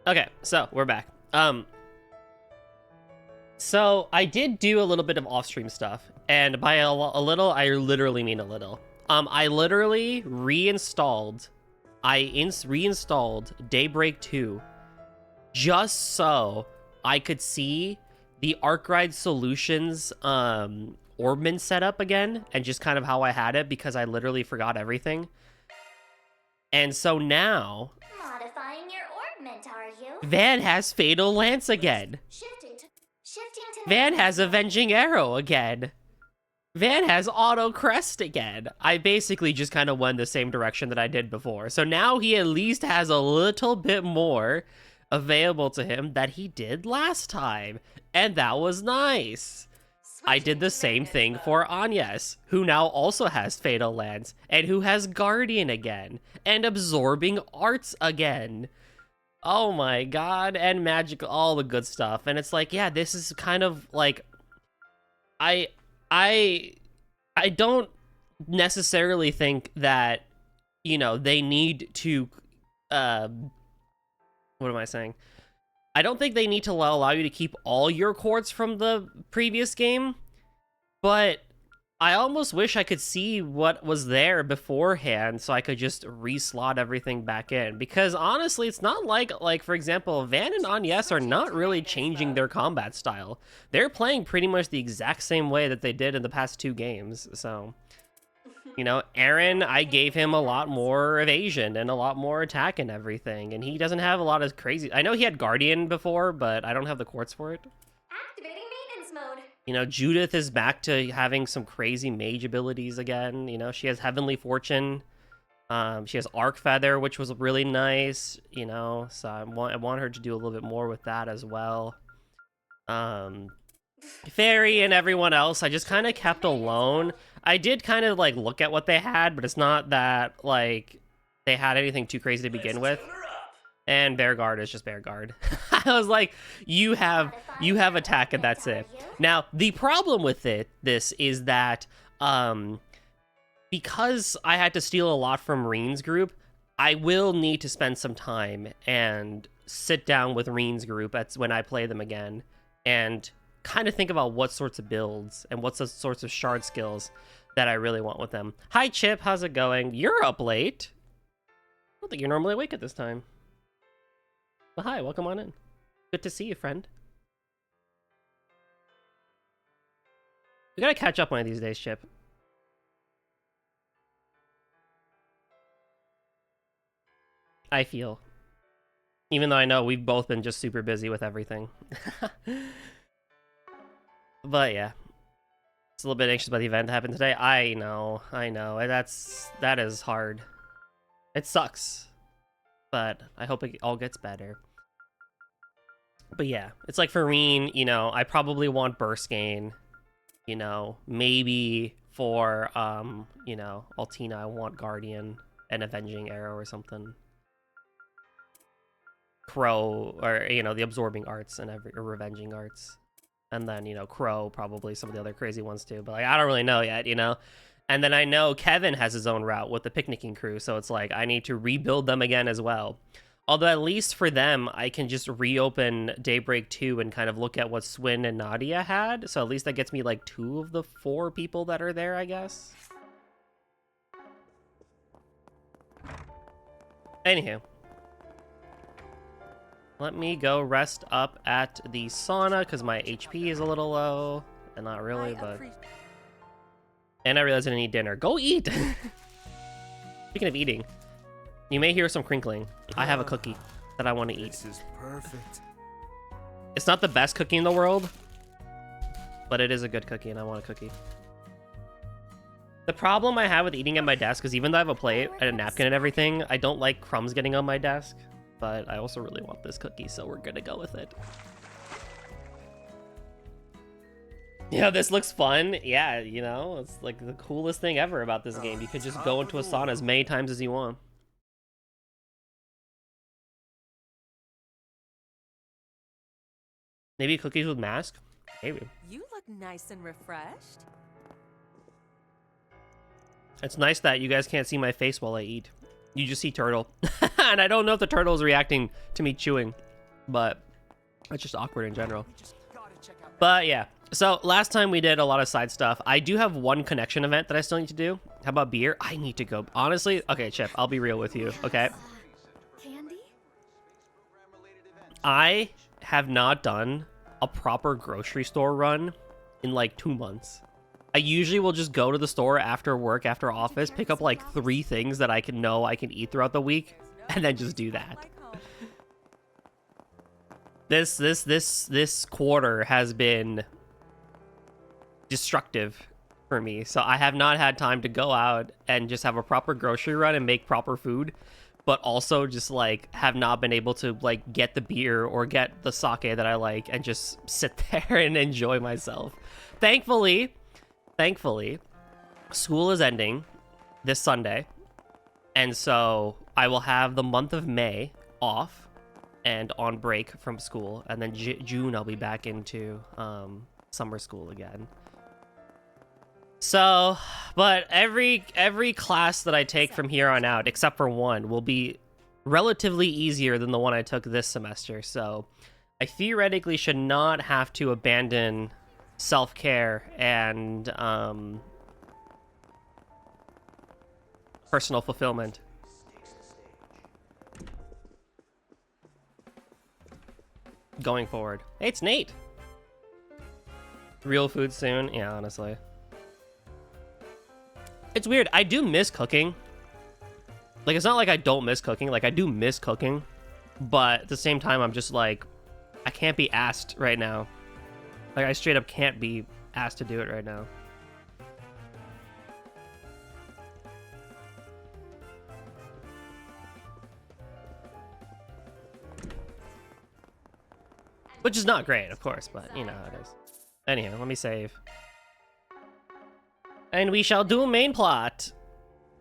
Okay, so we're back. So I did do a little bit of off-stream stuff, and by a little, I literally mean a little. I literally reinstalled Daybreak 2 just so I could see the Arkride Solutions Orbman setup again, and just kind of how I had it, because I literally forgot everything. And so now Modifying your orbment, are you? Van has Fatal Lance again. Shifting to Van has Avenging Arrow again. Van has Auto Crest again. I basically just kind of went the same direction that I did before. So now he at least has a little bit more available to him that he did last time. And that was nice. I did the same thing for Agnes, who now also has Fatal Lance, and who has Guardian again, and Absorbing Arts again. Oh my god, and magical, all the good stuff. And it's like, yeah, this is kind of like, I don't necessarily think that, you know, they need to, what am I saying? I don't think they need to allow you to keep all your quartz from the previous game, but I almost wish I could see what was there beforehand so I could just reslot everything back in. Because honestly, it's not like for example, Van and Agnes are not really changing their combat style. They're playing pretty much the exact same way that they did in the past 2 games. So, you know, Aaron, I gave him a lot more evasion and a lot more attack and everything. And he doesn't have a lot of crazy... I know he had Guardian before, but I don't have the quartz for it. activating maintenance mode. You know, Judith is back to having some crazy mage abilities again. You know, she has Heavenly Fortune. She has Arc Feather, which was really nice. You know, so I want her to do a little bit more with that as well. Fairy and everyone else, I just kind of kept alone. I did kind of, like, look at what they had, but it's not that, like, they had anything too crazy to begin with. And Bearguard is just Bearguard. I was like, you have attack and that's it. Now, the problem with this is that, because I had to steal a lot from Reen's group, I will need to spend some time and sit down with Reen's group when I play them again, and kind of think about what sorts of builds and what sorts of shard skills that I really want with them. Hi, Chip. How's it going? You're up late. I don't think you're normally awake at this time. But hi, welcome on in. Good to see you, friend. We gotta catch up one of these days, Chip. I feel. Even though I know we've both been just super busy with everything. But yeah. It's a little bit anxious about the event that happened today. I know. That is hard. It sucks. But I hope it all gets better. But yeah, it's like for Reen, you know, I probably want burst gain. You know, maybe for, you know, Altina, I want Guardian and Avenging Arrow or something. Crow, or, you know, the Absorbing Arts and or Revenging Arts. And then, you know, Crow, probably some of the other crazy ones too. But, like, I don't really know yet, you know? And then I know Kevin has his own route with the Picnicking Crew, so it's like, I need to rebuild them again as well. Although at least for them, I can just reopen Daybreak 2 and kind of look at what Swin and Nadia had. So at least that gets me like 2 of the 4 people that are there, I guess. Anywho. Let me go rest up at the sauna because my HP is a little low. And not really, but... And I realized I didn't eat dinner. Go eat! Speaking of eating. You may hear some crinkling. I have a cookie that I want to eat. This is perfect. It's not the best cookie in the world, but it is a good cookie, and I want a cookie. The problem I have with eating at my desk is even though I have a plate and a napkin and everything, I don't like crumbs getting on my desk, but I also really want this cookie, so we're gonna go with it. You know, this looks fun. Yeah, you know, it's like the coolest thing ever about this game. You could just go into a sauna as many times as you want. Maybe cookies with mask? Maybe. You look nice and refreshed. It's nice that you guys can't see my face while I eat. You just see Turtle. And I don't know if the turtle is reacting to me chewing. but it's just awkward in general. But yeah, so last time we did a lot of side stuff. I do have one connection event that I still need to do. How about beer? I need to go. Honestly, okay, Chip, I'll be real with you, okay? Candy? I have not done a proper grocery store run in like 2 months. I usually will just go to the store after work, after office, pick up like 3 things that I can eat throughout the week, and then just do that. Like home. This quarter has been destructive for me, so I have not had time to go out and just have a proper grocery run and make proper food, but also just like have not been able to like get the beer or get the sake that I like and just sit there and enjoy myself. Thankfully, school is ending this Sunday, and so I will have the month of May off and on break from school, and then June I'll be back into summer school again. So, but every class that I take from here on out, except for one, will be relatively easier than the one I took this semester. So I theoretically should not have to abandon self-care and personal fulfillment. Going forward. Hey, it's Nate. Real food soon. Yeah, honestly. It's weird. I do miss cooking. Like, it's not like I don't miss cooking. Like, I do miss cooking. But at the same time, I'm just like, I can't be asked right now. Like, I straight up can't be asked to do it right now. Which is not great, of course, but you know how it is. Anyhow, let me save. And we shall do a main plot.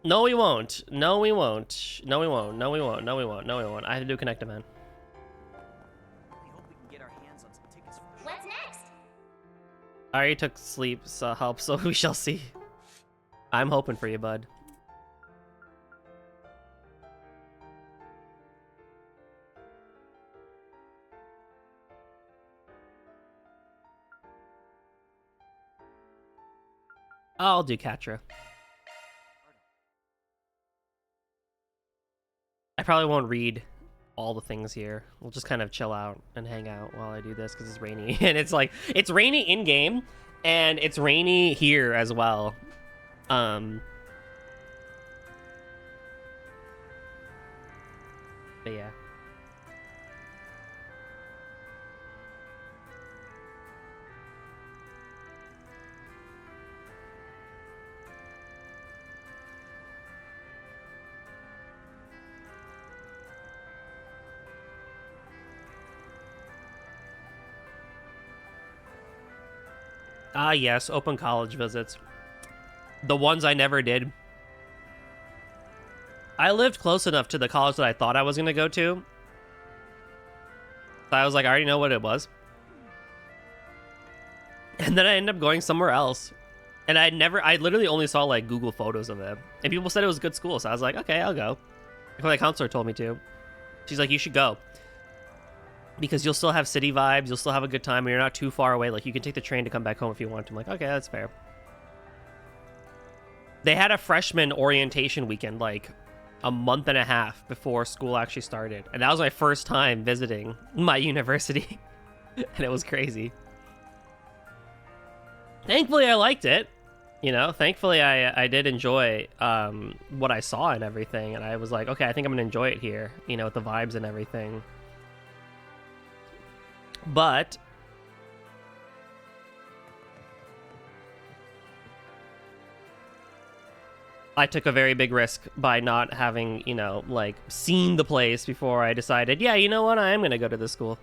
No, we won't. No, we won't. No, we won't. No, we won't. No, we won't. No, we won't. I have to do Connect Event. What's next? I already took sleep help, so we shall see. I'm hoping for you, bud. I'll do Katra. I probably won't read all the things here. We'll just kind of chill out and hang out while I do this because it's rainy. And it's like, it's rainy in-game, and it's rainy here as well. But yeah. Ah, yes, open college visits. The ones I never did. I lived close enough to the college that I thought I was going to go to. So I was like, I already know what it was. And then I ended up going somewhere else. And I literally only saw like Google photos of it. And people said it was a good school. So I was like, okay, I'll go. My counselor told me to. She's like, you should go. Because you'll still have city vibes, you'll still have a good time, and you're not too far away. Like, you can take the train to come back home if you want to. I'm like, okay, that's fair. They had a freshman orientation weekend, like, a month and a half before school actually started. And that was my first time visiting my university. And it was crazy. Thankfully, I liked it. You know, thankfully, I did enjoy what I saw and everything. And I was like, okay, I think I'm going to enjoy it here, you know, with the vibes and everything. But I took a very big risk by not having, you know, like, seen the place before I decided, yeah, you know what, I am going to go to this school.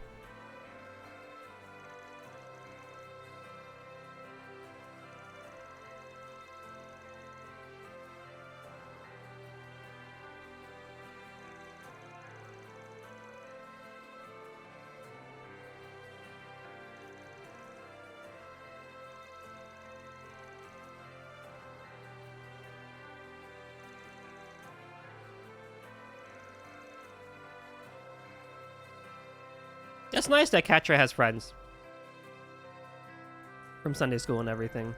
It's nice that Katra has friends from Sunday school and everything.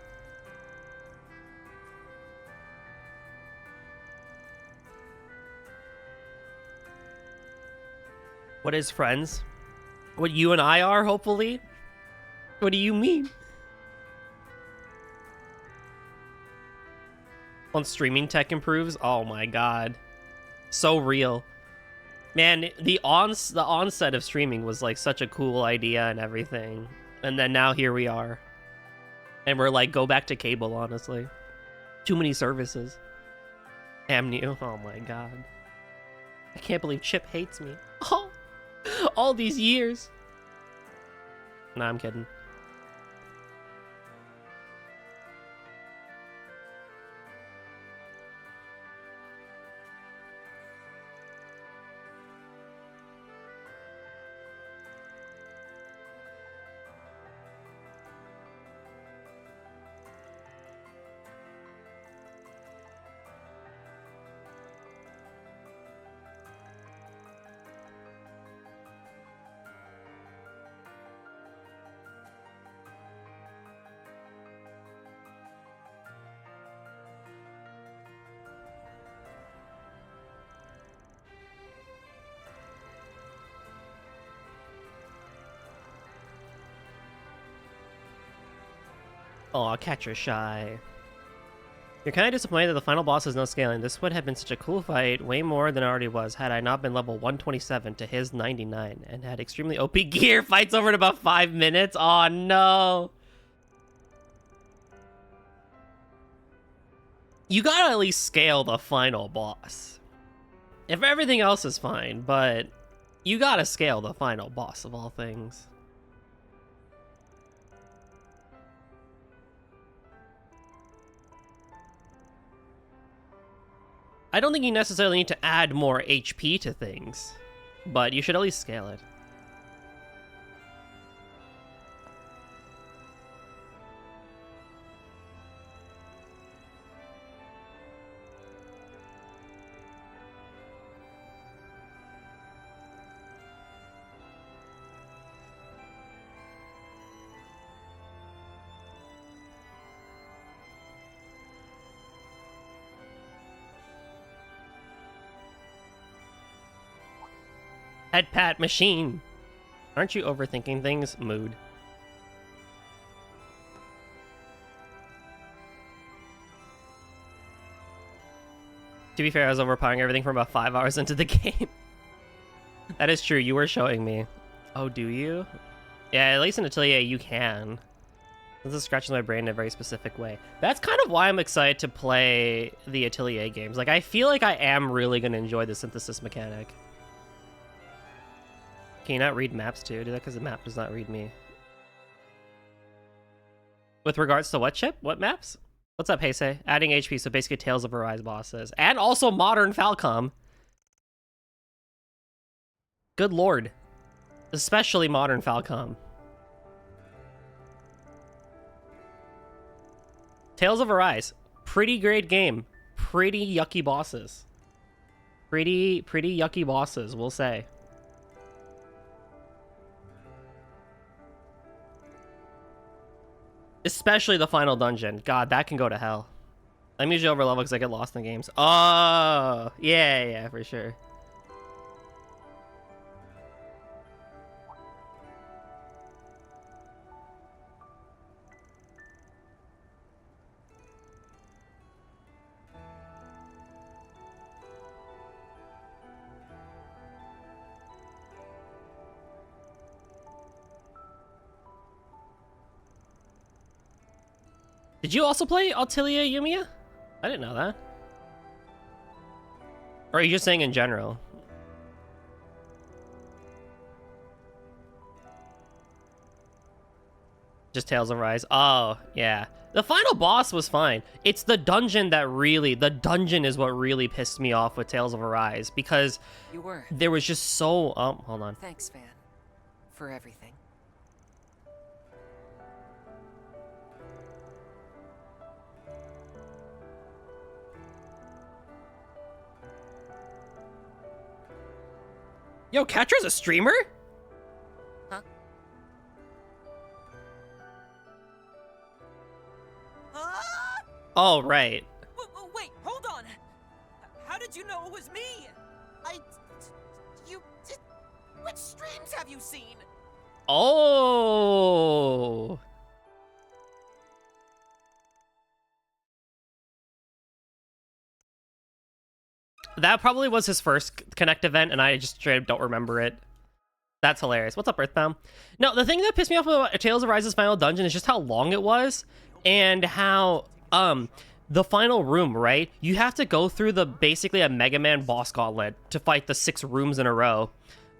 What is friends? What you and I are, hopefully? What do you mean? When streaming tech improves, oh my god. So real. Man, the onset of streaming was like such a cool idea and everything. And then now here we are. And we're like, go back to cable, honestly. Too many services. Amnew, oh my god. I can't believe Chip hates me. Oh, all these years. Nah, I'm kidding. Aw, Catcher shy. You're kind of disappointed that the final boss has no scaling. This would have been such a cool fight, way more than it already was, had I not been level 127 to his 99, and had extremely OP gear. Fights over in about 5 minutes? Aw, no. You gotta at least scale the final boss. If everything else is fine, but you gotta scale the final boss of all things. I don't think you necessarily need to add more HP to things, but you should at least scale it. Head pat machine. Aren't you overthinking things? Mood. To be fair, I was overpowering everything from about 5 hours into the game. That is true, you were showing me. Oh, do you? Yeah, at least in Atelier you can. This is scratching my brain in a very specific way. That's kind of why I'm excited to play the Atelier games. Like, I feel like I am really going to enjoy the synthesis mechanic. Can you not read maps too? Do that because the map does not read me. With regards to what chip? What maps? What's up, Heisei? Adding HP, so basically Tales of Arise bosses. And also modern Falcom. Good lord. Especially modern Falcom. Tales of Arise. Pretty great game. Pretty yucky bosses. Pretty yucky bosses, we'll say. Especially the final dungeon. God, that can go to hell. I'm usually over level because I get lost in the games. Oh, yeah, for sure. Did you also play Atelier Yumiya? I didn't know that. Or are you just saying in general? Just Tales of Rise. Oh, yeah. The final boss was fine. It's the dungeon that really... The dungeon is what really pissed me off with Tales of Arise. Because there was just so... Oh, hold on. Thanks, Van, for everything. Yo, Katra's a streamer? Oh, right. Wait, hold on. How did you know it was me? You. Which streams have you seen? Oh. That probably was his first Connect event, and I just straight up don't remember it. That's hilarious. What's up, Earthbound? No, the thing that pissed me off about Tales of Rise's final dungeon is just how long it was, and how the final room, right? You have to go through basically a Mega Man boss gauntlet to fight the 6 rooms in a row.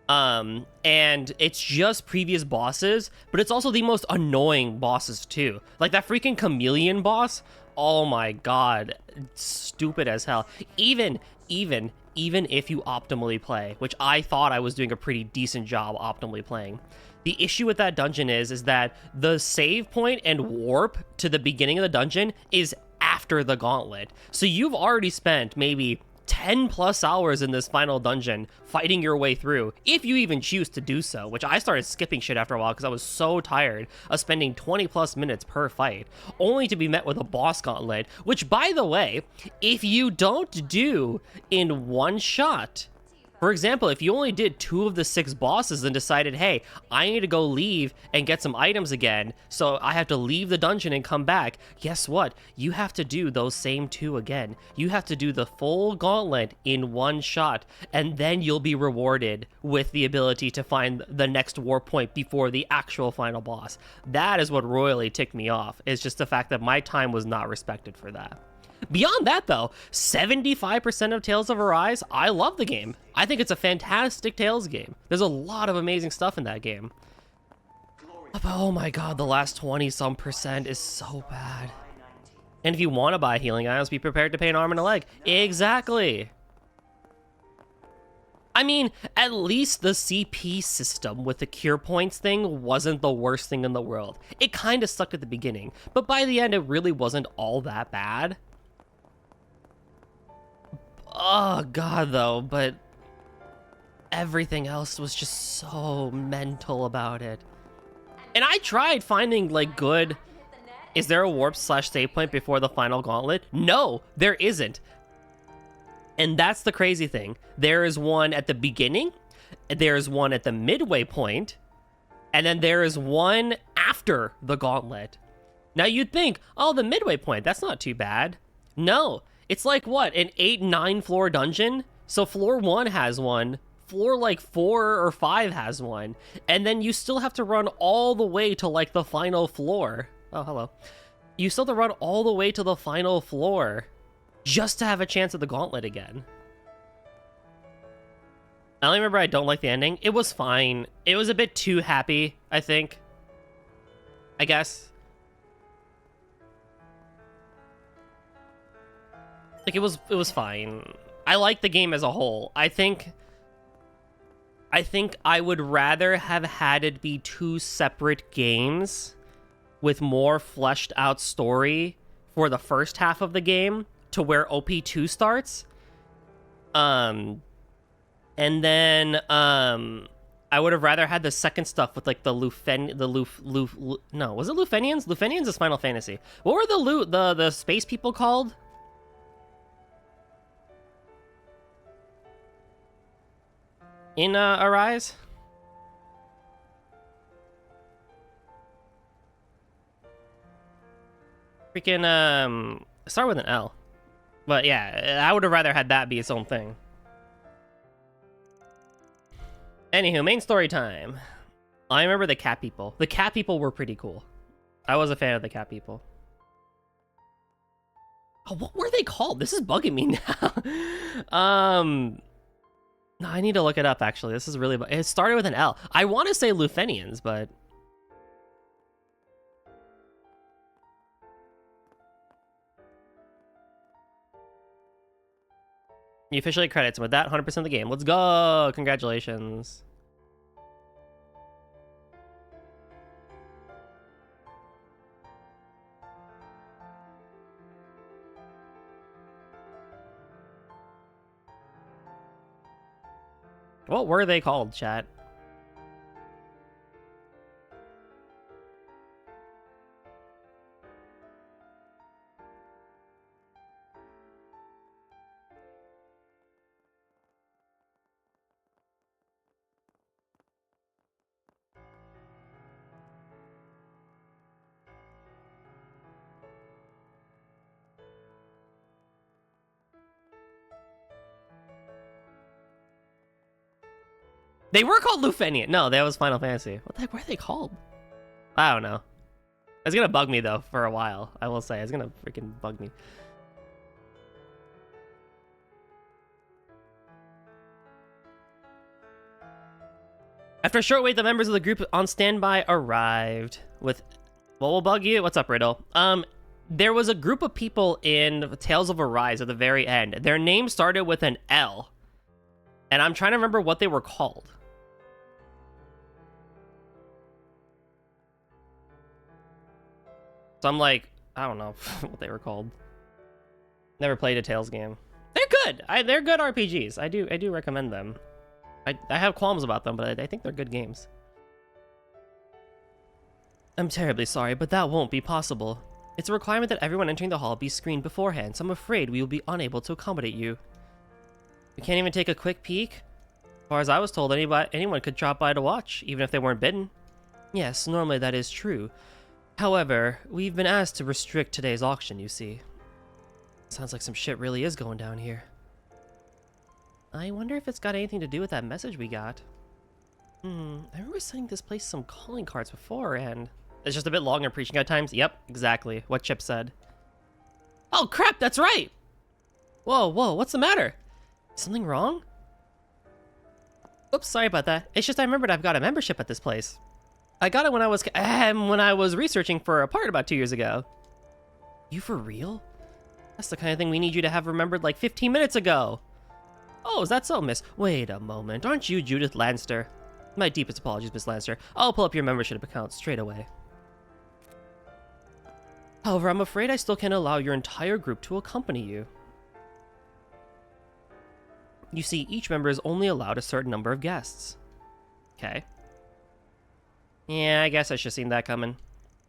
And it's just previous bosses, but it's also the most annoying bosses too. Like that freaking chameleon boss. Oh my god, stupid as hell. Even if you optimally play, which I thought I was doing a pretty decent job optimally playing. The issue with that dungeon is that the save point and warp to the beginning of the dungeon is after the gauntlet. So you've already spent maybe 10 plus hours in this final dungeon fighting your way through, if you even choose to do so, which I started skipping shit after a while because I was so tired of spending 20 plus minutes per fight, only to be met with a boss gauntlet, which, by the way, if you don't do in one shot, for example, if you only did 2 of the 6 bosses and decided, hey, I need to go leave and get some items again, so I have to leave the dungeon and come back, guess what? You have to do those same 2 again. You have to do the full gauntlet in one shot, and then you'll be rewarded with the ability to find the next warp point before the actual final boss. That is what royally ticked me off, is just the fact that my time was not respected for that. Beyond that, though, 75% of Tales of Arise, I love the game. I think it's a fantastic Tales game. There's a lot of amazing stuff in that game. But oh my god, the last 20-some% is so bad. And if you want to buy healing items, be prepared to pay an arm and a leg. Exactly. I mean, at least the CP system with the cure points thing wasn't the worst thing in the world. It kind of sucked at the beginning, but by the end, it really wasn't all that bad. Oh god, though, but everything else was just so mental about it. And I tried finding, like, good... Is there a warp/save point before the final gauntlet? No, there isn't. And that's the crazy thing. There is one at the beginning, there's one at the midway point, and then there is one after the gauntlet. Now you'd think, oh, the midway point, that's not too bad. No. It's like, what, an 8-9 floor dungeon? So floor 1 has one, floor like 4 or 5 has one, and then you still have to run all the way to like the final floor. Oh, hello. You still have to run all the way to the final floor just to have a chance at the gauntlet again. I only remember I don't like the ending. It was fine. It was a bit too happy, I think. I guess. Like, it was fine. I like the game as a whole. I think I would rather have had it be 2 separate games with more fleshed out story for the first half of the game to where OP2 starts. And then I would have rather had the second stuff with like the no, was it Lufenians? Lufenians is Final Fantasy. What were the space people called? In Arise? Freaking start with an L. But yeah, I would have rather had that be its own thing. Anywho, main story time. I remember the cat people. The cat people were pretty cool. I was a fan of the cat people. Oh, what were they called? This is bugging me now. No, I need to look it up, actually. This is really... It started with an L. I want to say Lufenians, but... You officially credits with that 100% of the game. Let's go! Congratulations. What were they called, chat? They were called Lufenia. No, that was Final Fantasy. What the heck were they called? I don't know. It's gonna bug me though for a while. I will say it's gonna freaking bug me. After a short wait, the members of the group on standby arrived with. What will bug you? What's up, Riddle? There was a group of people in Tales of Arise at the very end. Their name started with an L, and I'm trying to remember what they were called. So I'm like, I don't know what they were called. Never played a Tales game. They're good. They're good RPGs. I do recommend them. I have qualms about them, but I think they're good games. I'm terribly sorry, but that won't be possible. It's a requirement that everyone entering the hall be screened beforehand, so I'm afraid we will be unable to accommodate you. We can't even take a quick peek? As far as I was told, anyone could drop by to watch, even if they weren't bidden. Yes, normally that is true. However, we've been asked to restrict today's auction, you see. Sounds like some shit really is going down here. I wonder if it's got anything to do with that message we got. I remember sending this place some calling cards before, and... It's just a bit long and preaching at times. Yep, exactly. What Chip said. Oh, crap, that's right! Whoa, what's the matter? Something wrong? Oops, sorry about that. It's just I remembered I've got a membership at this place. I got it when I was researching for a part about 2 years ago. You for real? That's the kind of thing we need you to have remembered like 15 minutes ago. Oh, is that so, miss? Wait a moment. Aren't you Judith Lanster? My deepest apologies, Miss Lanster. I'll pull up your membership account straight away. However, I'm afraid I still can't allow your entire group to accompany you. You see, each member is only allowed a certain number of guests. Okay. Yeah, I guess I should have seen that coming.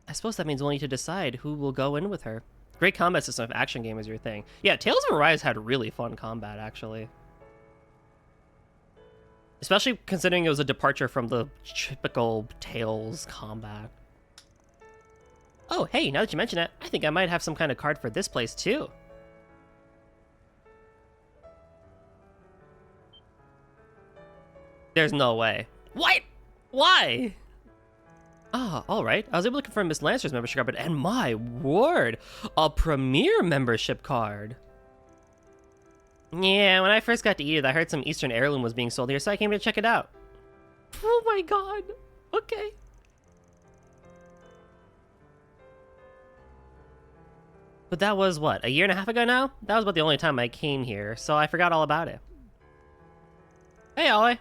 I suppose that means we'll need to decide who will go in with her. Great combat system if action game is your thing. Yeah, Tales of Arise had really fun combat, actually. Especially considering it was a departure from the typical Tales combat. Oh, hey, now that you mention it, I think I might have some kind of card for this place, too. There's no way. What? Why? Ah, alright. I was able to confirm Miss Lancer's membership card, and my word, a premier membership card. Yeah, when I first got to Edith, I heard some Eastern heirloom was being sold here, so I came to check it out. Oh my god. Okay. But that was, what, a year and a half ago now? That was about the only time I came here, so I forgot all about it. Hey, Ollie.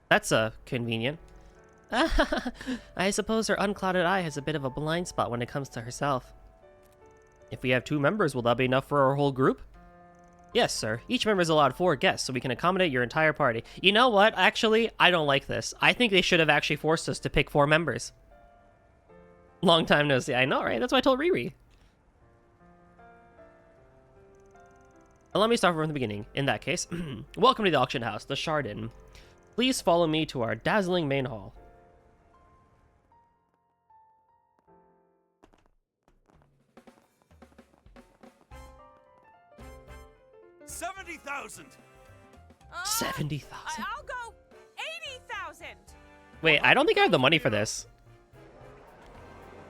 That's, convenient. I suppose her unclouded eye has a bit of a blind spot when it comes to herself. If we have 2 members, will that be enough for our whole group? Yes, sir. Each member is allowed 4 guests, so we can accommodate your entire party. You know what? Actually, I don't like this. I think they should have actually forced us to pick 4 members. Long time no see. I know, right? That's why I told Riri. Let me start from the beginning. In that case, welcome to the auction house, the Chardon. Please follow me to our dazzling main hall. $70,000. 70,000. I'll go 80,000. Wait, I don't think I have the money for this.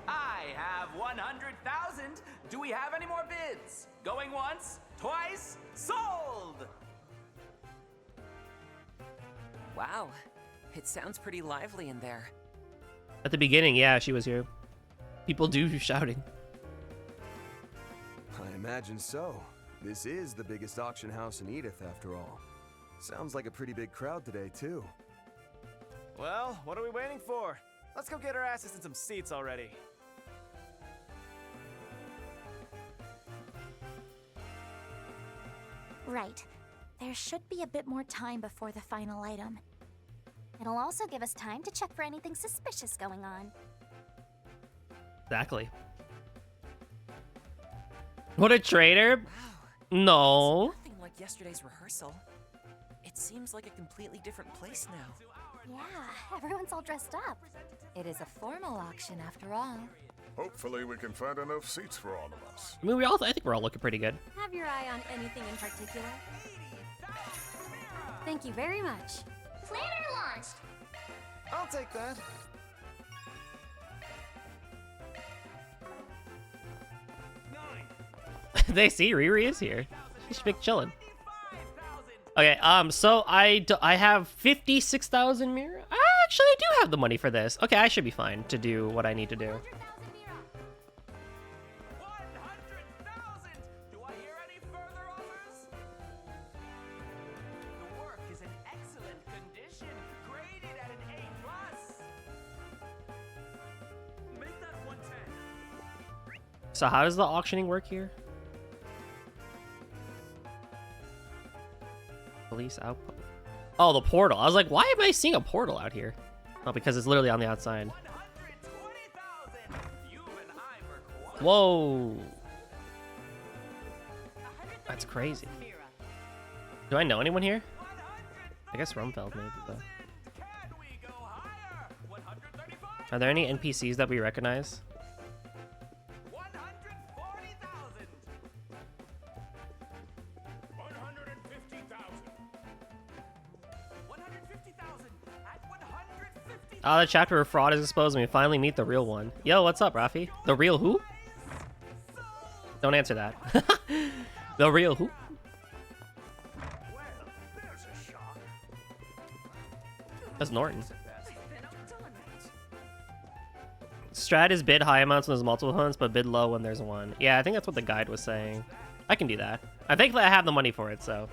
I have 100,000. Do we have any more bids? Going once, twice, sold. Wow, it sounds pretty lively in there. At the beginning, yeah, she was here. People do shouting. I imagine so. This is the biggest auction house in Edith, after all. Sounds like a pretty big crowd today, too. Well, what are we waiting for? Let's go get our asses in some seats already. Right. There should be a bit more time before the final item. It'll also give us time to check for anything suspicious going on. Exactly. What a traitor. Wow. No. It's nothing like yesterday's rehearsal. It seems like a completely different place now. Yeah, everyone's all dressed up. It is a formal auction after all. Hopefully we can find enough seats for all of us. I mean, I think we're all looking pretty good. Have your eye on anything in particular? Thank you very much. Planner launch! take that. They see Riri is here. She should be chilling. Okay, so I have 56,000 Mira. Actually, I do have the money for this. Okay, I should be fine to do what I need to do. 100,000! Do I hear any further offers? The work is in excellent condition, graded at an A+. Make that 110. So how does the auctioning work here? Police outpost. Oh, the portal. I was like, why am I seeing a portal out here? Oh, because it's literally on the outside. 120,000! You and I were quite. Whoa. That's crazy. Do I know anyone here? I guess Rumfeld maybe, though. Can we go higher? 135? Are there any NPCs that we recognize? 140,000! 150,000. 150,000 at 150,000. Oh, the chapter of fraud is exposed and we finally meet the real one. Yo, what's up, Rafi? The real who? Don't answer that. The real who? Well, there's a shock. That's Norton. Strat is bid high amounts when there's multiple hunts, but bid low when there's one. Yeah, I think that's what the guide was saying. I can do that. I think that I have the money for it, so.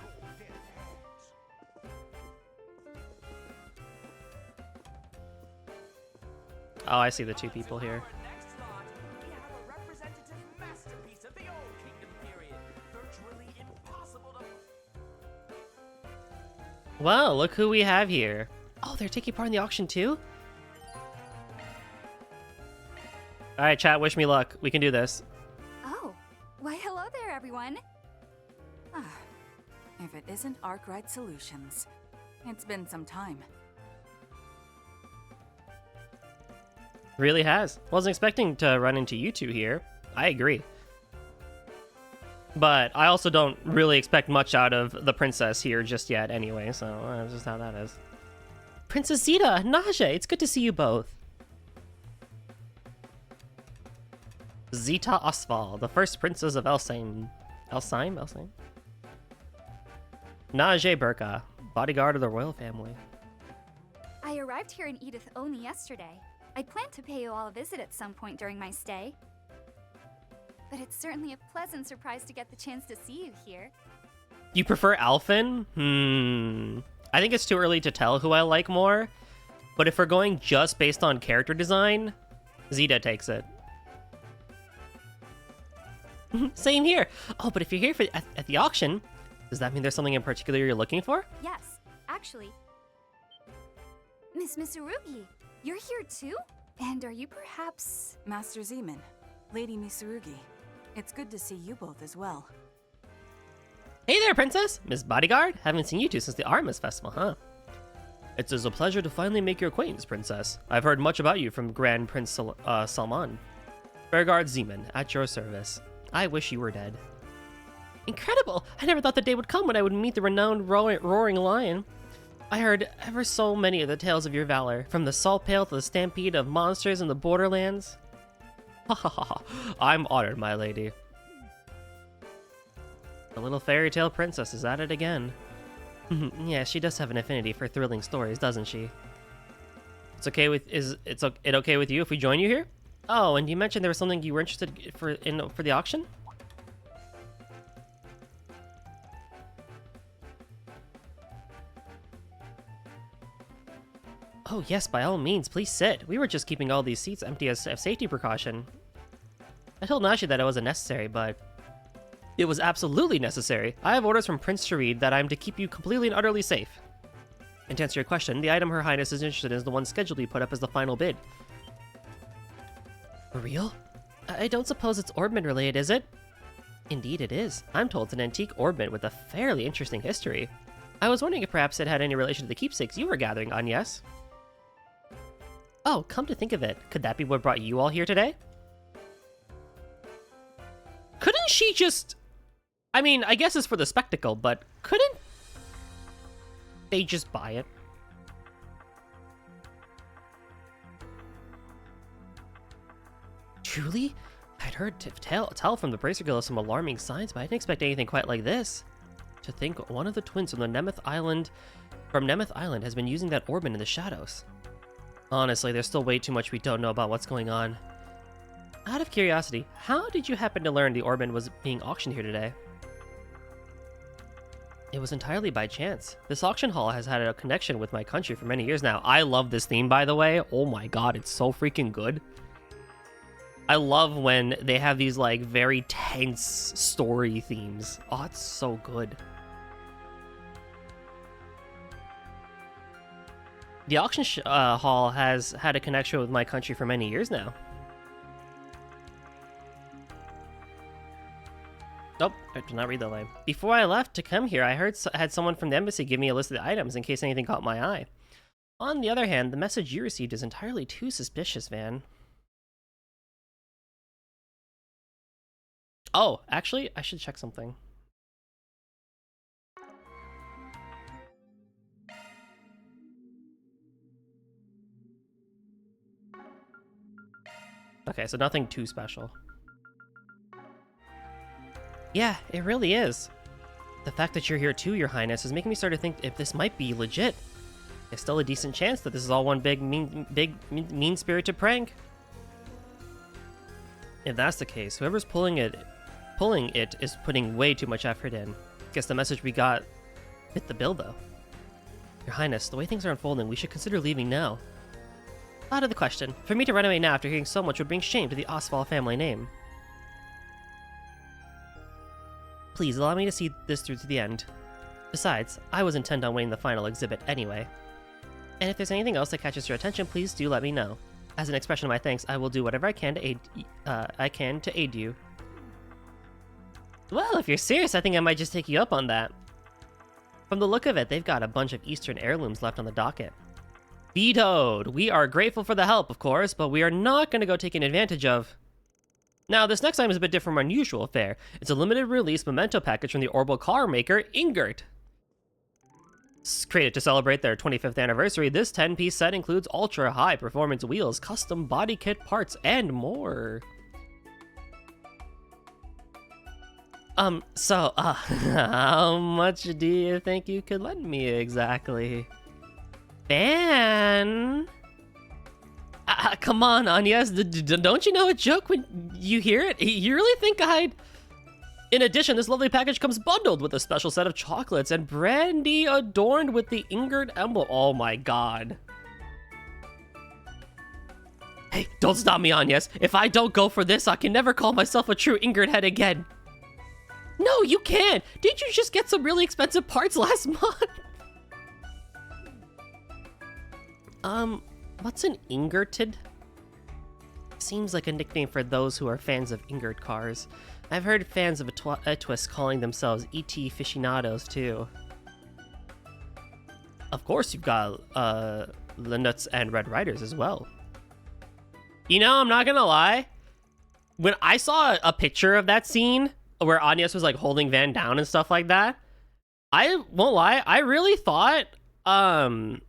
Oh, I see the two people here. For our next lot, we have a representative masterpiece of the Old Kingdom period. Virtually impossible to... Wow, look who we have here. Oh, they're taking part in the auction too? Alright, chat, wish me luck. We can do this. Oh, why hello there, everyone. If it isn't Arkwright Solutions. It's been some time. Really has. Wasn't expecting to run into you two here. I agree. But I also don't really expect much out of the princess here just yet anyway, so that's just how that is. Princess Zita, Naja, it's good to see you both. Zita Osval, the first princess of Elsaim. Elsaim? Najee Burka, bodyguard of the royal family. I arrived here in Edith only yesterday. I planned to pay you all a visit at some point during my stay. But it's certainly a pleasant surprise to get the chance to see you here. You prefer Alphen? I think it's too early to tell who I like more. But if we're going just based on character design, Zeta takes it. Same here. Oh, but if you're here at the auction, does that mean there's something in particular you're looking for? Yes, actually. Miss Misurugi, you're here too? And are you perhaps... Master Zeman, Lady Misurugi. It's good to see you both as well. Hey there, Princess! Miss Bodyguard? Haven't seen you two since the Artemis Festival, huh? It is a pleasure to finally make your acquaintance, Princess. I've heard much about you from Grand Prince Salman. Fairguard Zeman, at your service. I wish you were dead. Incredible! I never thought the day would come when I would meet the renowned Roaring Lion. I heard ever so many of the tales of your valor, from the Salt Pail to the stampede of monsters in the Borderlands. Ha ha ha! I'm honored, my lady. The little fairy tale princess is at it again. Yeah, she does have an affinity for thrilling stories, doesn't she? It's okay with it okay with you if we join you here? Oh, and you mentioned there was something you were interested for the auction? Oh yes, by all means, please sit. We were just keeping all these seats empty as a safety precaution. I told Nashi that it wasn't necessary, but it was absolutely necessary. I have orders from Prince Sharid that I'm to keep you completely and utterly safe. And to answer your question, the item Her Highness is interested in is the one scheduled to be put up as the final bid. For real? I don't suppose it's Orbment related, is it? Indeed it is. I'm told it's an antique Orbment with a fairly interesting history. I was wondering if perhaps it had any relation to the keepsakes you were gathering on, yes? Oh, come to think of it, could that be what brought you all here today? Couldn't she just... I mean, I guess it's for the spectacle, but couldn't they just buy it? Truly? I'd heard tell from the Bracer Guild of some alarming signs, but I didn't expect anything quite like this. To think one of the twins from Nemeth Island has been using that Orbin in the shadows. Honestly, there's still way too much we don't know about what's going on. Out of curiosity, how did you happen to learn the Orbin was being auctioned here today? It was entirely by chance. This auction hall has had a connection with my country for many years now. I love this theme, by the way. Oh my god, it's so freaking good. I love when they have these, like, very tense story themes. Oh, it's so good. The auction hall has had a connection with my country for many years now. Nope, I did not read that line. Before I left to come here, I had someone from the embassy give me a list of the items in case anything caught my eye. On the other hand, the message you received is entirely too suspicious, Van. Oh, actually, I should check something. Okay, so nothing too special. Yeah, it really is. The fact that you're here too, Your Highness, is making me start to think if this might be legit. There's still a decent chance that this is all one big mean-spirited prank. If that's the case, whoever's pulling it is putting way too much effort in. Guess the message we got fit the bill, though. Your Highness, the way things are unfolding, we should consider leaving now. Out of the question. For me to run away now after hearing so much would bring shame to the Ostwald family name. Please allow me to see this through to the end. Besides, I was intent on winning the final exhibit anyway. And if there's anything else that catches your attention, please do let me know. As an expression of my thanks, I will do whatever I can to aid you. Well, if you're serious, I think I might just take you up on that. From the look of it, they've got a bunch of Eastern heirlooms left on the docket. Vetoed! We are grateful for the help, of course, but we are not going to go taking advantage of. Now, this next item is a bit different from unusual fare. It's a limited release memento package from the Orbital car maker, Ingert. Created to celebrate their 25th anniversary, this 10-piece set includes ultra-high performance wheels, custom body kit parts, and more. How much do you think you could lend me exactly? Van? Come on, Agnes, don't you know a joke when you hear it? You really think I'd... In addition, this lovely package comes bundled with a special set of chocolates and brandy adorned with the Ingert emblem. Oh my god. Hey, don't stop me, Agnes. If I don't go for this, I can never call myself a true Ingert head again. No, you can't! Didn't you just get some really expensive parts last month? What's an Ingerted? Seems like a nickname for those who are fans of Ingert cars. I've heard fans of Etwist calling themselves ET aficionados too. Of course you've got, Linuts and Red Riders as well. You know, I'm not gonna lie. When I saw a picture of that scene, where Agnes was like holding Van down and stuff like that, I won't lie, I really thought that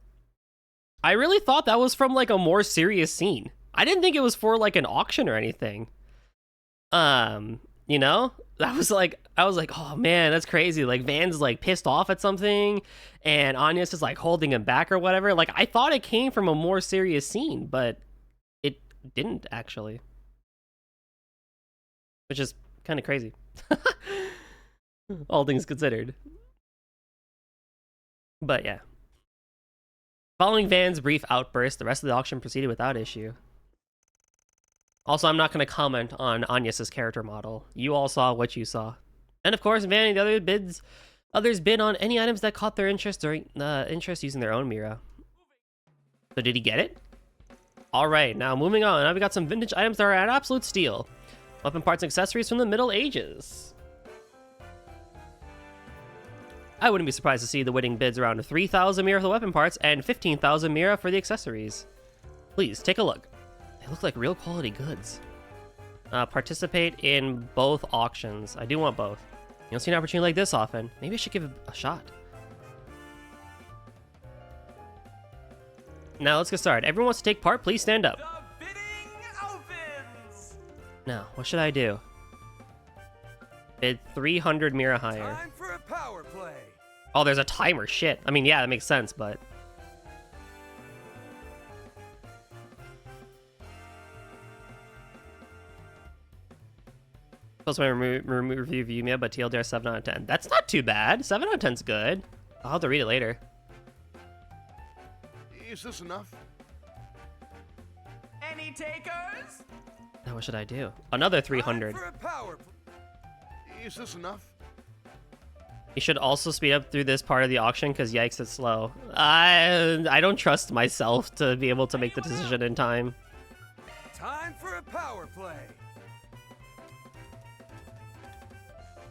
was from like a more serious scene. I didn't think it was for like an auction or anything. You know? I was like, oh man, that's crazy. Like Van's like pissed off at something and Agnes is like holding him back or whatever. Like I thought it came from a more serious scene, but it didn't actually. Which is kind of crazy. All things considered. But yeah. Following Van's brief outburst, the rest of the auction proceeded without issue. Also, I'm not going to comment on Agnes' character model. You all saw what you saw. And of course, Van and the others bid on any items that caught their interest using their own Mira. So did he get it? Alright, now moving on. Now we got some vintage items that are at absolute steal. Weapon parts and accessories from the Middle Ages. I wouldn't be surprised to see the winning bids around 3,000 Mira for the weapon parts and 15,000 Mira for the accessories. Please, take a look. They look like real quality goods. Participate in both auctions. I do want both. You don't see an opportunity like this often. Maybe I should give it a shot. Now let's get started. Everyone wants to take part, please stand up. The bidding opens! No, what should I do? Bid 300 Mira higher. Time for a power play. Oh, there's a timer. Shit. I mean, yeah, that makes sense, but... Plus, my review Yumia, but TLDR 7 out of 10. That's not too bad. 7 out of 10's good. I'll have to read it later. Is this enough? Any takers? Now, what should I do? Another 300. Time for a power Is this enough? You should also speed up through this part of the auction, because yikes, it's slow. I don't trust myself to be able to make the decision in time. Time for a power play.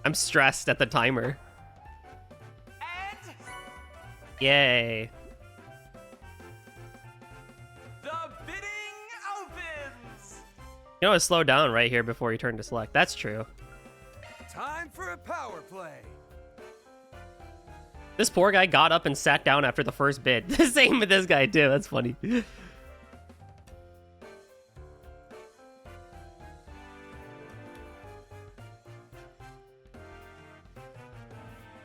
I'm stressed at the timer. And Yay. the bidding opens. You know, it slowed down right here before you turn to select. That's true. Time for a power play. This poor guy got up and sat down after the first bid. The same with this guy, too. That's funny.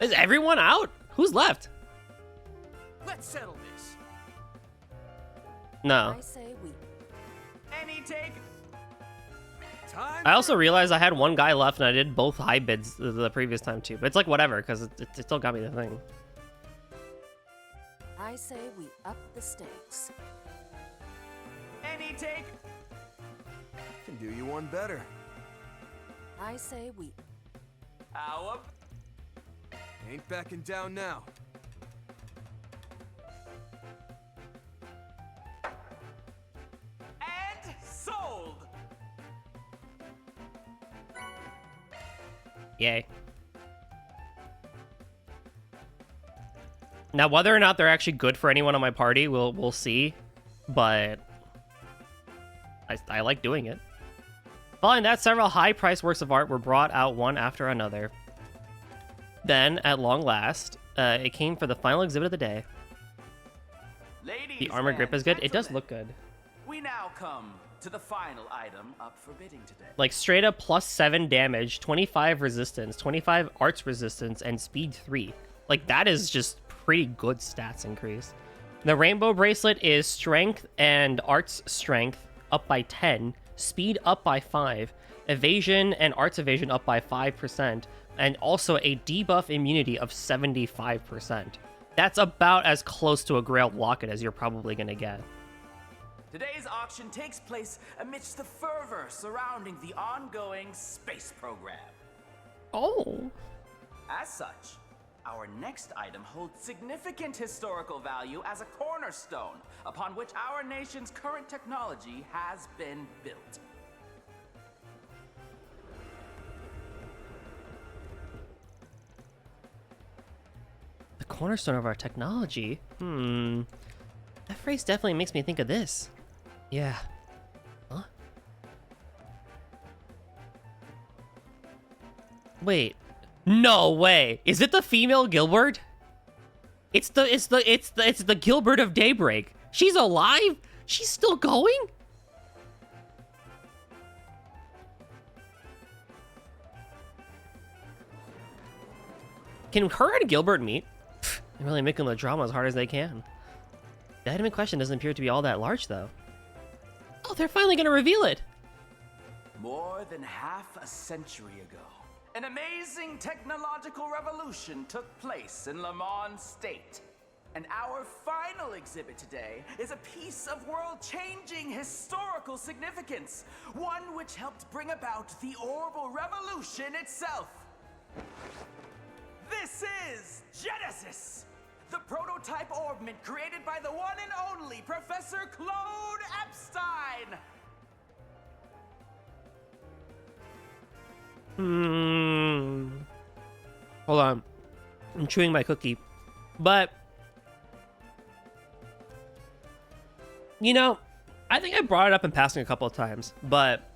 Is everyone out? Who's left? Let's settle this. No. I say we. Any take? Time I also realized I had one guy left and I did both high bids the previous time too. But it's like whatever, because it still got me the thing. I say we up the stakes. Any take? can do you one better. I say we. Our Ain't backing down now. and sold. Yay. Now, whether or not they're actually good for anyone on my party, we'll see. But I like doing it. Following that, several high-priced works of art were brought out one after another. Then, at long last, it came for the final exhibit of the day. Ladies The armor grip and is good. It does gentlemen, look good. We now come to the final item up for bidding today. Like, straight up +7 damage, 25 resistance, 25 arts resistance, and speed 3. Like, that is just pretty good stats increase. The rainbow bracelet is strength and arts strength up by 10, speed up by 5, evasion and arts evasion up by 5%, and also a debuff immunity of 75%. That's about as close to a Grail Locket as you're probably going to get. Today's auction takes place amidst the fervor surrounding the ongoing space program. Oh. As such, our next item holds significant historical value as a cornerstone upon which our nation's current technology has been built. The cornerstone of our technology? That phrase definitely makes me think of this. Yeah. Huh? Wait. No way. Is it the female Gilbert? It's the Gilbert of Daybreak. She's alive? She's still going? Can her and Gilbert meet? They're really making the drama as hard as they can. The item in question doesn't appear to be all that large, though. Oh, they're finally gonna reveal it! More than half a century ago, an amazing technological revolution took place in Lamont State. And our final exhibit today is a piece of world-changing historical significance, one which helped bring about the Orbital Revolution itself. This is Genesis, the prototype orbment created by the one and only Professor Claude Epstein. Hold on. I'm chewing my cookie. But, you know, I think I brought it up in passing a couple of times, but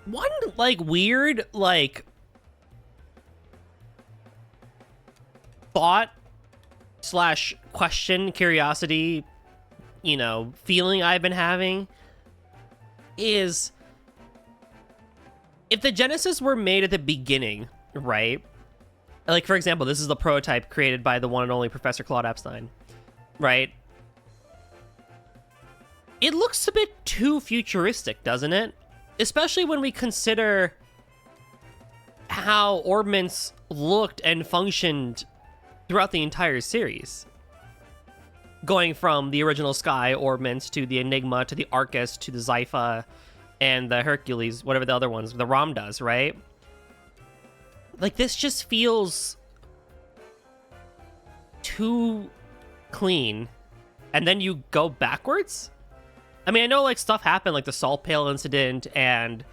one, like, weird, like, thought / question, curiosity, feeling I've been having is if the Genesis were made at the beginning, right? Like, for example, this is the prototype created by the one and only Professor Claude Epstein, right? It looks a bit too futuristic, doesn't it? Especially when we consider how orbments looked and functioned throughout the entire series. Going from the original Sky orbments to the Enigma to the Arcus to the Zypha and the Hercules, whatever the other ones, the Ramdas, right? Like, this just feels too clean. And then you go backwards? I mean, I know, like, stuff happened, like the Salt Pail incident and,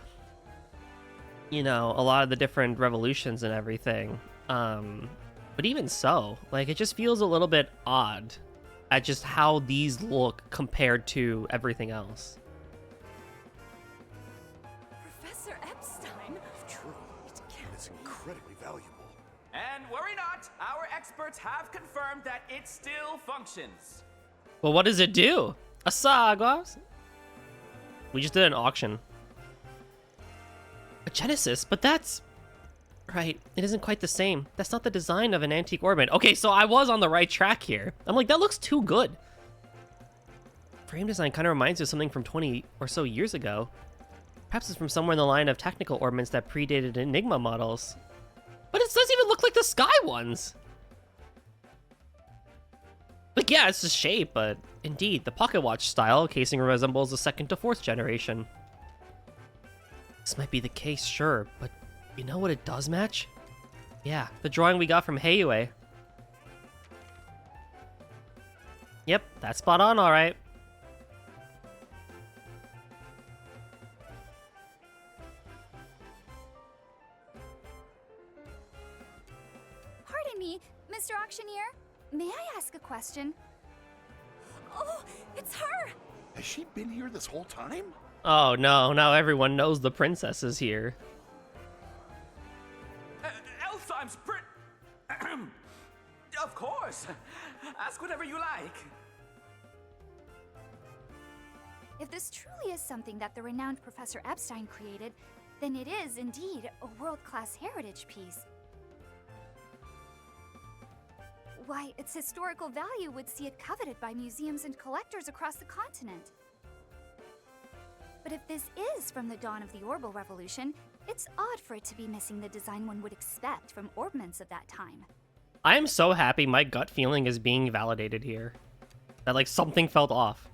a lot of the different revolutions and everything. But even so, like, it just feels a little bit odd at just how these look compared to everything else. Professor Epstein? True. It's incredibly valuable. And worry not, our experts have confirmed that it still functions. Well, what does it do? A Sagwas? We just did an auction. A Genesis, but that's... Right, it isn't quite the same. That's not the design of an antique orbit. Okay, so I was on the right track here. I'm like, that looks too good. Frame design kind of reminds me of something from 20 or so years ago. Perhaps it's from somewhere in the line of technical orbments that predated Enigma models. But it doesn't even look like the Sky ones. Like, yeah, it's the shape, but indeed, the Pocket Watch style casing resembles the 2nd to 4th generation. This might be the case, sure, but you know what it does match? Yeah, the drawing we got from Heiyue. Yep, that's spot on, alright. Pardon me, Mr. Auctioneer. May I ask a question? Oh, it's her! Has she been here this whole time? Oh no, now everyone knows the princess is here. Elfheim's Of course! Ask whatever you like. If this truly is something that the renowned Professor Epstein created, then it is indeed a world-class heritage piece. Why, its historical value would see it coveted by museums and collectors across the continent. But if this is from the dawn of the Orbital Revolution, it's odd for it to be missing the design one would expect from orbments of that time. I am so happy my gut feeling is being validated here. That, like, something felt off.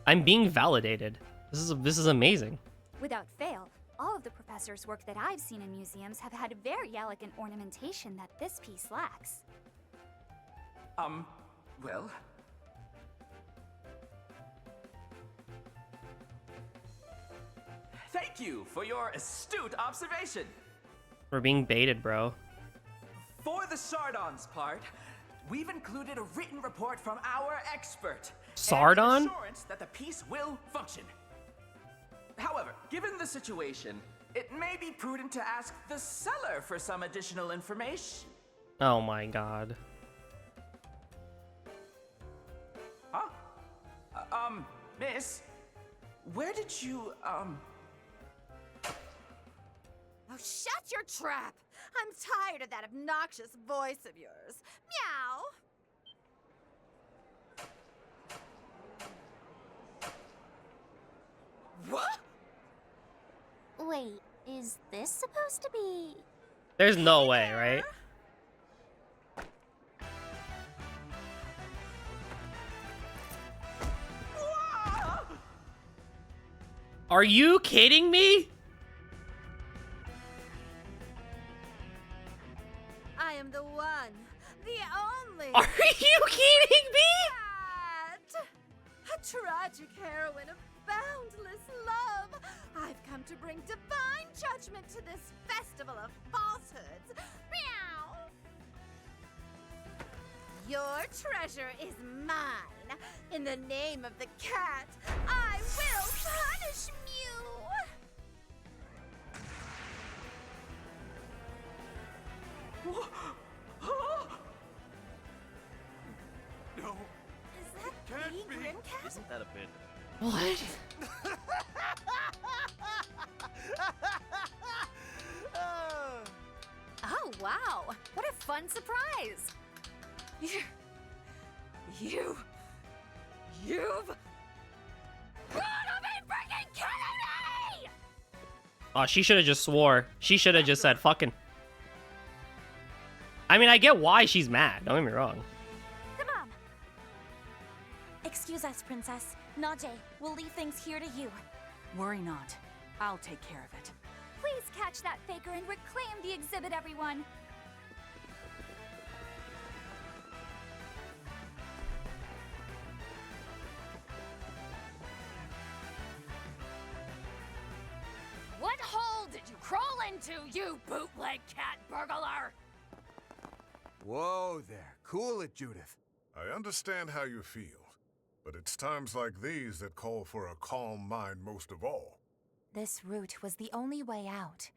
I'm being validated. This is amazing. Without fail, all of the professor's work that I've seen in museums have had very elegant ornamentation that this piece lacks. Well... Thank you for your astute observation. We're being baited, bro. For the Sardon's part, we've included a written report from our expert. Sardon? And an assurance that the piece will function. However, given the situation, it may be prudent to ask the seller for some additional information. Oh my god. Huh? Miss, where did you, Oh, shut your trap! I'm tired of that obnoxious voice of yours. Meow! What? Wait, is this supposed to be... There's no way, right? Whoa! Are you kidding me? I am the one, the only... Are you kidding me? Cat! A tragic heroine of boundless love. I've come to bring divine judgment to this festival of falsehoods. Meow! Your treasure is mine. In the name of the cat, I will punish you. No. Is that Can't big be. grin Grimcat? Isn't that a bit? What? Oh, wow. What a fun surprise. You've gotta be freaking kidding me! Oh, she should have just swore. She should have just said fucking. I mean, I get why she's mad. Don't get me wrong. Come on. Excuse us, Princess. Najee, we'll leave things here to you. Worry not. I'll take care of it. Please catch that faker and reclaim the exhibit, everyone. What hole did you crawl into, you bootleg cat burglar? Whoa there. Cool it, Judith. I understand how you feel, but it's times like these that call for a calm mind most of all. This route was the only way out.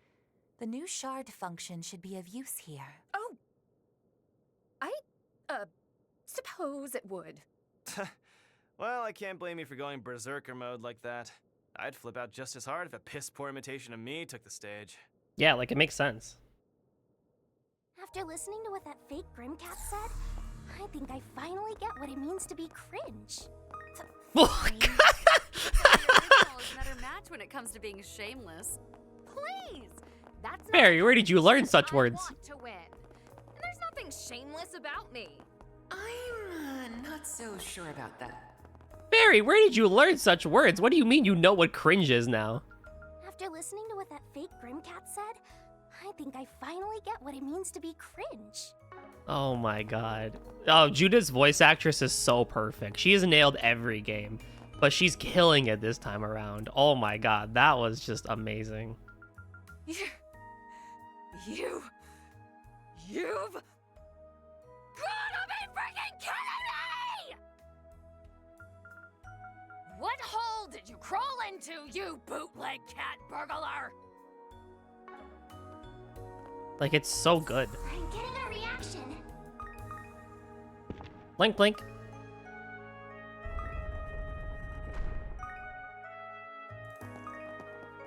The new shard function should be of use here. Oh. I, suppose it would. Well, I can't blame you for going berserker mode like that. I'd flip out just as hard if a piss-poor imitation of me took the stage. Yeah, like it makes sense. After listening to what that fake Grimcat said, I think I finally get what it means to be cringe. Another match when it comes to being shameless. Please! That's not Barry, where did you learn such I words? want to win. And there's nothing shameless about me. I'm not so sure about that. Barry, where did you learn such words? What do you mean you know what cringe is now? After listening to what that fake Grimcat said, I think I finally get what it means to be cringe. Oh my god. Oh, Judith's voice actress is so perfect. She has nailed every game, but she's killing it this time around. Oh my god, that was just amazing. You've gotta be freaking kidding me! What hole did you crawl into, you bootleg cat burglar? Like, it's so good. I'm getting a reaction. Blink, blink.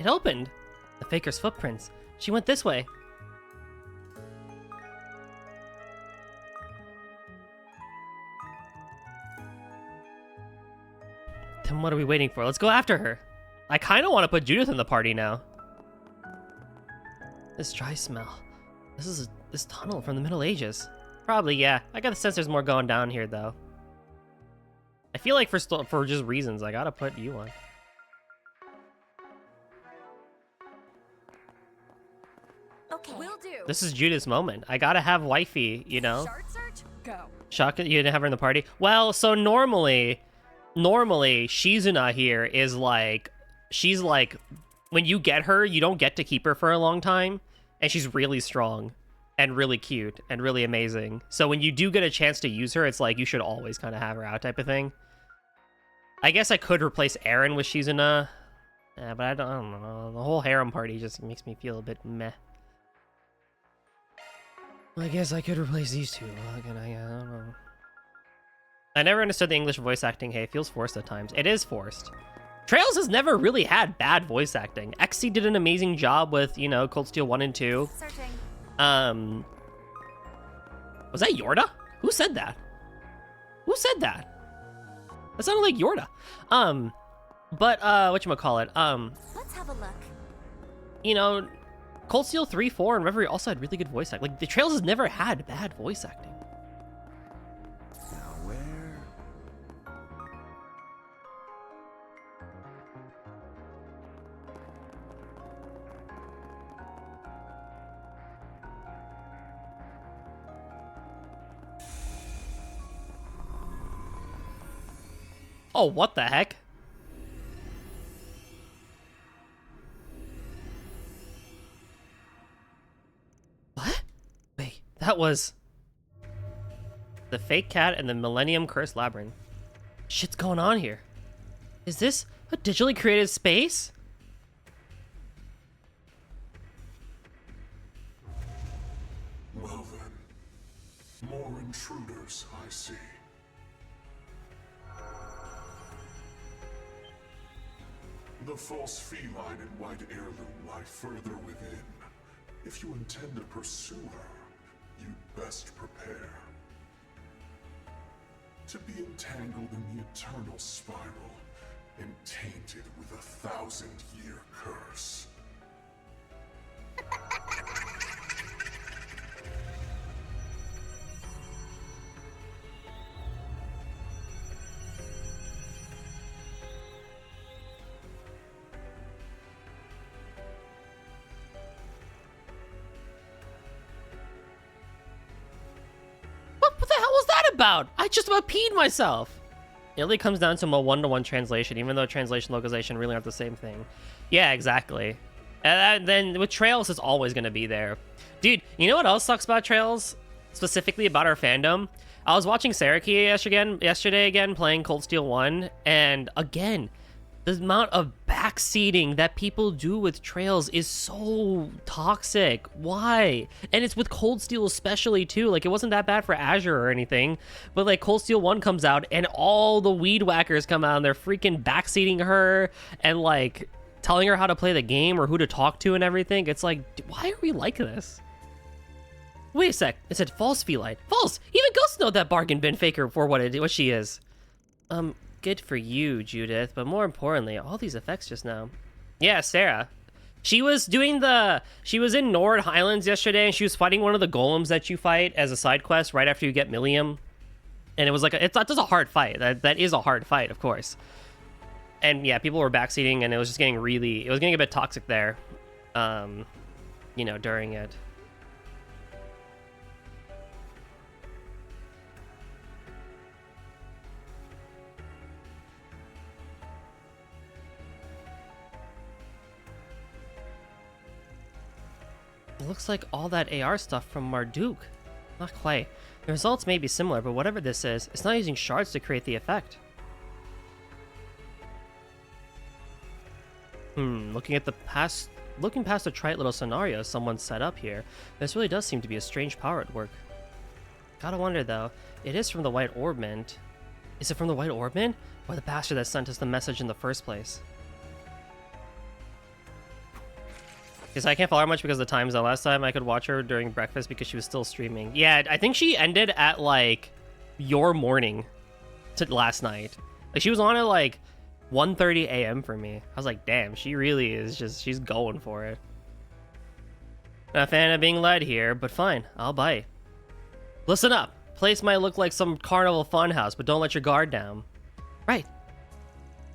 It opened. The faker's footprints. She went this way. Then what are we waiting for? Let's go after her. I kind of want to put Judith in the party now. This dry smell. This is this tunnel from the Middle Ages. Probably, yeah. I got the sense there's more going down here, though. I feel like for just reasons, I gotta put you on. Okay. Will do. This is Judith's moment. I gotta have wifey, you know? Shard search? Go. Shotgun, you didn't have her in the party? Well, so normally, Shizuna here is like, she's like, when you get her, you don't get to keep her for a long time, and she's really strong, and really cute, and really amazing. So when you do get a chance to use her, it's like, you should always kind of have her out type of thing. I guess I could replace Aaron with Shizuna, but I don't know. The whole harem party just makes me feel a bit meh. I guess I could replace these two. I don't know. I never understood the English voice acting. Hey, it feels forced at times. It is forced. Trails has never really had bad voice acting. XC did an amazing job with, you know, Cold Steel 1 and 2. Searching. Was that Yorda? Who said that? Who said that? That sounded like Yorda. But whatchamacallit? Let's have a look. You know, Cold Steel 3, 4, and Reverie also had really good voice acting. Like, the Trails has never had bad voice acting. Now where? Oh, what the heck? What? Wait, that was the fake cat and the Millennium Curse Labyrinth. Shit's going on here. Is this a digitally created space? Well then, more intruders, I see. The false feline and white heirloom lie further within. If you intend to pursue her, you'd best prepare. To be entangled in the eternal spiral and tainted with a 1,000-year curse. What the hell was that about? I just about peed myself. It really comes down to a one-to-one translation, even though translation and localization really aren't the same thing. Yeah, exactly. And then with Trails, it's always going to be there. Dude, you know what else sucks about Trails? Specifically about our fandom? I was watching Saraki yesterday again, playing Cold Steel 1, and again, the amount of backseating that people do with Trails is so toxic. Why? And it's with Cold Steel especially too. Like, it wasn't that bad for Azure or anything, but like Cold Steel 1 comes out and all the weed whackers come out and they're freaking backseating her and like telling her how to play the game or who to talk to and everything. It's like, why are we like this? Wait a sec. It said false feline. False! Even ghosts know that bargain bin faker for what she is. Good for you, Judith, but more importantly, all these effects just now. Yeah, Sarah. She was in Nord Highlands yesterday, and she was fighting one of the golems that you fight as a side quest right after you get Millium. And it was like, it's a hard fight. That is a hard fight, of course. And yeah, people were backseating, and it was just getting a bit toxic there, you know, during it. It looks like all that AR stuff from Marduk. Not quite. The results may be similar, but whatever this is, it's not using shards to create the effect. Looking past the trite little scenario someone set up here, this really does seem to be a strange power at work. Gotta wonder though, it is from the White Orbment. Is it from the White Orbment? Or the bastard that sent us the message in the first place? Because I can't follow her much because of the time zone. Last time I could watch her during breakfast because she was still streaming. Yeah, I think she ended at like your morning to last night. Like she was on at like 1:30 a.m. for me. I was like, damn, she really is she's going for it. Not a fan of being led here, but fine, I'll bite. Listen up. Place might look like some carnival funhouse, but don't let your guard down. Right.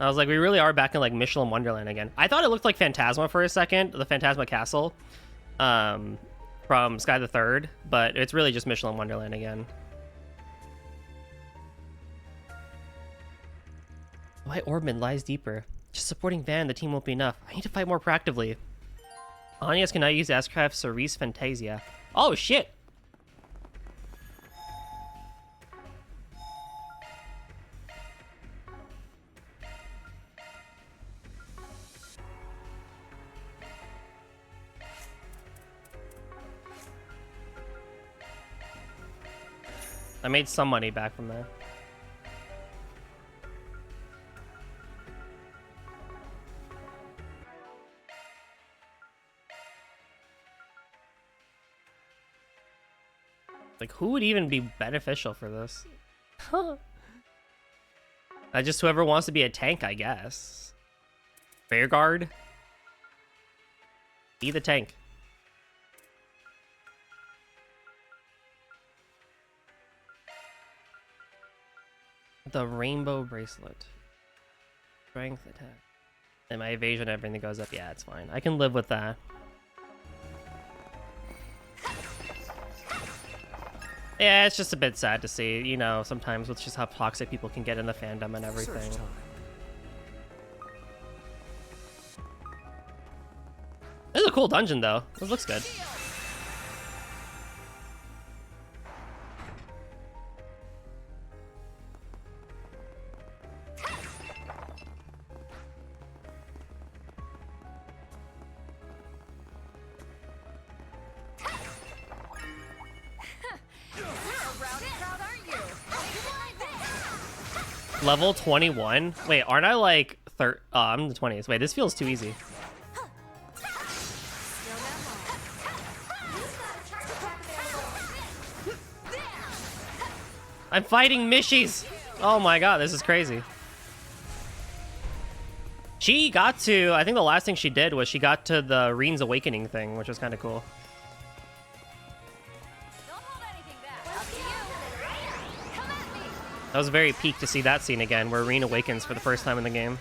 I was like, we really are back in like Michelin Wonderland again. I thought it looked like Phantasma for a second, the Phantasma Castle, from Sky the Third, but it's really just Michelin Wonderland again. White Orbment lies deeper. Just supporting Van, the team won't be enough. I need to fight more proactively. Anyas cannot use Ascraft Cerise Fantasia. Oh shit! I made some money back from that. Like, who would even be beneficial for this? Just whoever wants to be a tank, I guess. Fairguard? Be the tank. The rainbow bracelet. Strength attack. And my evasion, everything goes up. Yeah, it's fine. I can live with that. Yeah, it's just a bit sad to see, you know, sometimes with just how toxic people can get in the fandom and everything. This is a cool dungeon, though. This looks good. Level 21? Wait, aren't I like I'm in the 20s. Wait, this feels too easy. I'm fighting Mishies! Oh my god, this is crazy. She got to, I think the last thing she did was she got to the Reen's Awakening thing, which was kind of cool. That was very peak to see that scene again, where Reen awakens for the first time in the game.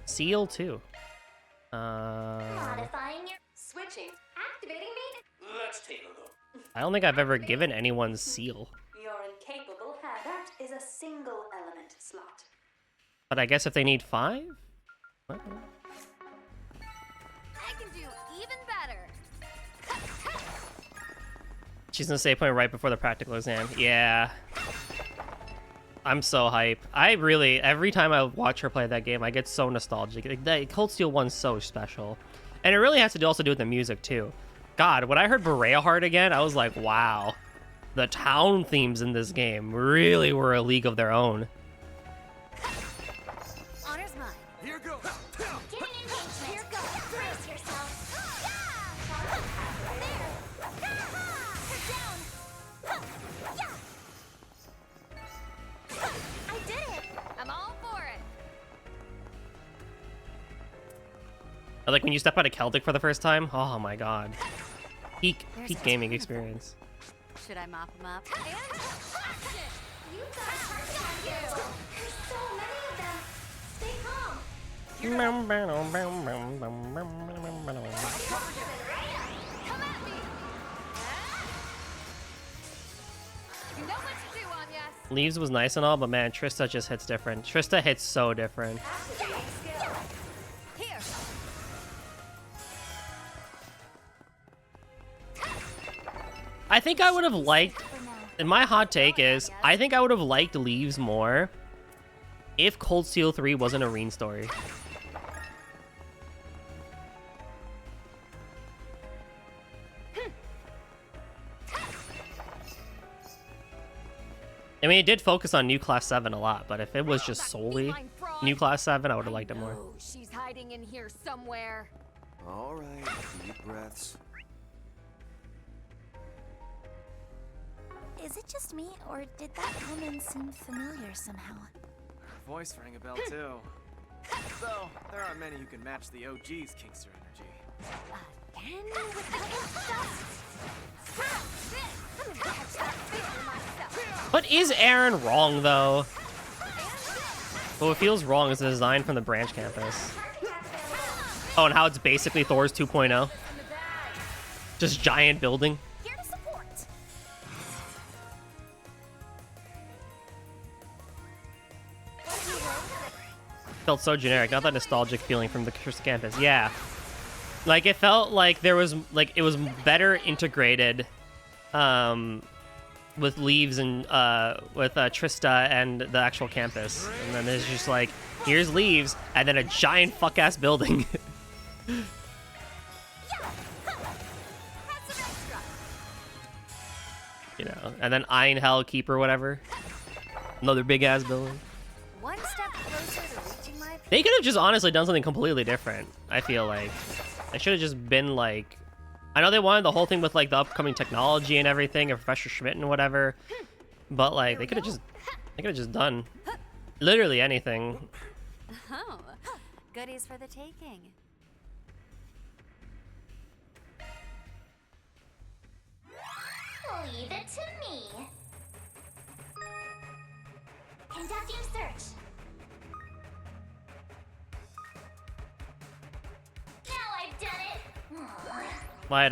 Seal 2. Modifying your Switching. Activating me. Let's take a look. I don't think I've ever given anyone Seal. You're incapable. That is a single element slot. But I guess if they need 5? Okay. I can do even better. She's gonna say point right before the practical exam. Yeah. I'm so hype. I really, every time I watch her play that game, I get so nostalgic. Like, that Cold Steel 1's so special. And it really has to also do with the music, too. God, when I heard Berea Heart again, I was like, wow. The town themes in this game really were a league of their own. Honor's mine. Here goes. get an engagement. Here goes. Brace yourself. I did it. I'm all for it. Like when you step out of Celtic for the first time, oh my god. Peak gaming experience. Should I mop him up? You've got a target on you. There's so many of them. Stay calm. Come at me. You know what to do, Anya. Leaves was nice and all, but man, Trista just hits different. Trista hits so different. Here. I think I would have liked, and my hot take is, I think I would have liked Leaves more if Cold Steel 3 wasn't a Reen story. I mean, it did focus on New Class 7 a lot, but if it was just solely New Class 7, I would have liked it more. Oh, she's hiding in here somewhere. All right, deep breaths. Is it just me, or did that woman seem familiar somehow? Her voice rang a bell too. Though there aren't many who can match the OG's Kingster energy. Again with the stuff. I'm gonna catch that figure myself. But is Aaron wrong, though? What feels wrong is the design from the branch campus. Oh, and how it's basically Thor's 2.0. Just giant building. Here to support. Felt so generic, not that nostalgic feeling from the Crystal campus. Yeah. Like, it felt like there was, like, it was better integrated, with Leaves and, with, Trista and the actual campus. And then there's just like, here's Leaves, and then a giant fuck-ass building. You know, and then Einhell Keep or whatever. Another big-ass building. One step closer to reaching my They could have just honestly done something completely different, I feel like. They should have just been like... I know they wanted the whole thing with like the upcoming technology and everything, and Professor Schmidt and whatever. But like, they could have just done literally anything. Oh, goodies for the taking. Leave it to me. Conducting search.